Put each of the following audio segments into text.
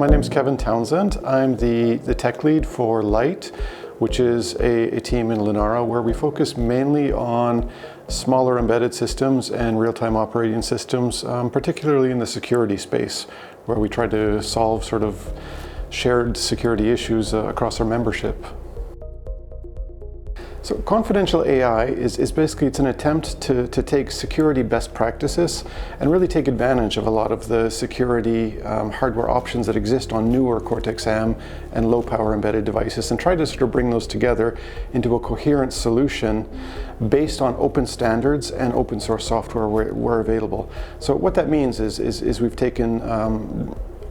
my name is Kevin Townsend. I'm the tech lead for Light, which is a team in Linaro where we focus mainly on smaller embedded systems and real-time operating systems, particularly in the security space, where we try to solve sort of shared security issues across our membership. So confidential AI is basically, it's an attempt to take security best practices and really take advantage of a lot of the security hardware options that exist on newer Cortex-M and low power embedded devices and try to sort of bring those together into a coherent solution based on open standards and open source software where available. So what that means is we've taken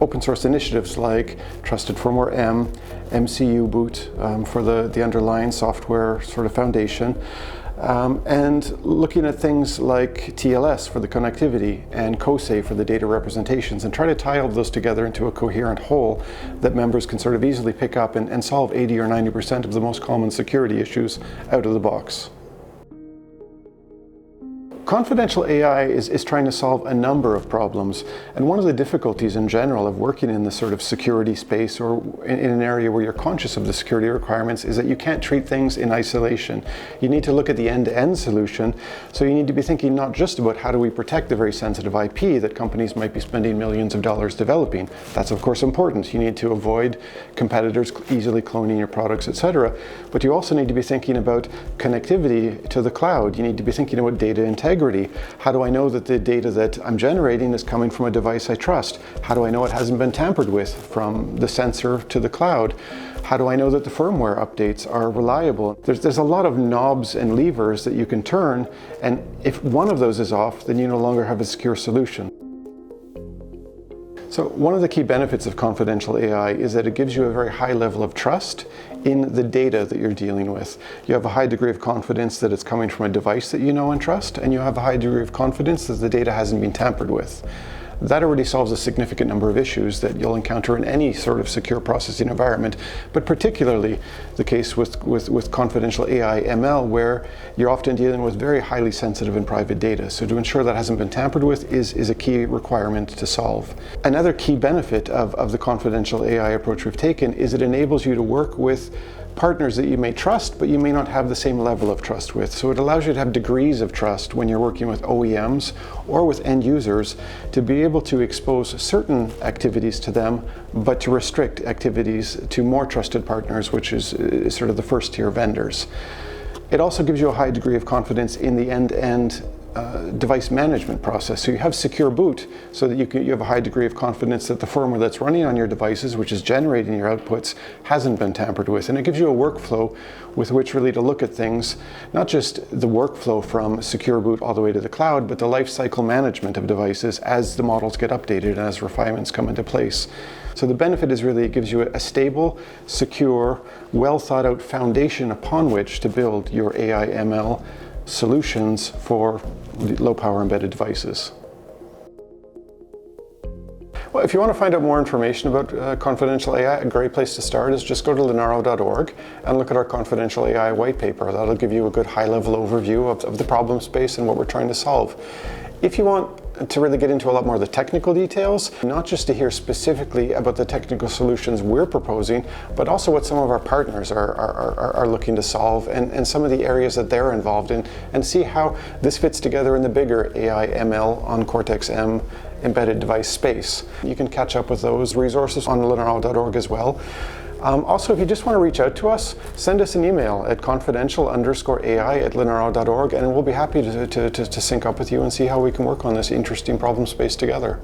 open source initiatives like Trusted Firmware M, MCU boot for the underlying software sort of foundation, and looking at things like TLS for the connectivity and COSE for the data representations, and try to tie all those together into a coherent whole that members can sort of easily pick up and solve 80 or 90% of the most common security issues out of the box. Confidential AI is trying to solve a number of problems, and one of the difficulties in general of working in this sort of security space or in an area where you're conscious of the security requirements is that you can't treat things in isolation. You need to look at the end-to-end solution, so you need to be thinking not just about how do we protect the very sensitive IP that companies might be spending millions of dollars developing. That's of course important. You need to avoid competitors easily cloning your products, etc. But you also need to be thinking about connectivity to the cloud. You need to be thinking about data integrity. How do I know that the data that I'm generating is coming from a device I trust? How do I know it hasn't been tampered with from the sensor to the cloud? How do I know that the firmware updates are reliable? There's a lot of knobs and levers that you can turn, and if one of those is off, then you no longer have a secure solution. So one of the key benefits of confidential AI is that it gives you a very high level of trust in the data that you're dealing with. You have a high degree of confidence that it's coming from a device that you know and trust, and you have a high degree of confidence that the data hasn't been tampered with. That already solves a significant number of issues that you'll encounter in any sort of secure processing environment, but particularly the case with confidential AI ML, where you're often dealing with very highly sensitive and private data. So to ensure that hasn't been tampered with is a key requirement to solve. Another key benefit of the confidential AI approach we've taken is it enables you to work with partners that you may trust, but you may not have the same level of trust with. So it allows you to have degrees of trust when you're working with OEMs or with end users to be able to expose certain activities to them, but to restrict activities to more trusted partners, which is sort of the first tier vendors. It also gives you a high degree of confidence in the end-to-end device management process. So you have secure boot so that you have a high degree of confidence that the firmware that's running on your devices, which is generating your outputs, hasn't been tampered with. And it gives you a workflow with which really to look at things, not just the workflow from secure boot all the way to the cloud, but the life cycle management of devices as the models get updated and as refinements come into place. So the benefit is really it gives you a stable, secure, well thought out foundation upon which to build your AI ML solutions for low power embedded devices. Well, if you want to find out more information about confidential AI, a great place to start is just go to linaro.org and look at our confidential AI white paper. That'll give you a good high level overview of the problem space and what we're trying to solve. If you want to really get into a lot more of the technical details, not just to hear specifically about the technical solutions we're proposing, but also what some of our partners are looking to solve and some of the areas that they're involved in, and see how this fits together in the bigger AI ML on Cortex-M embedded device space. You can catch up with those resources on linaro.org as well. Also, if you just want to reach out to us, send us an email at confidential_AI@linaro.org, and we'll be happy to sync up with you and see how we can work on this interesting problem space together.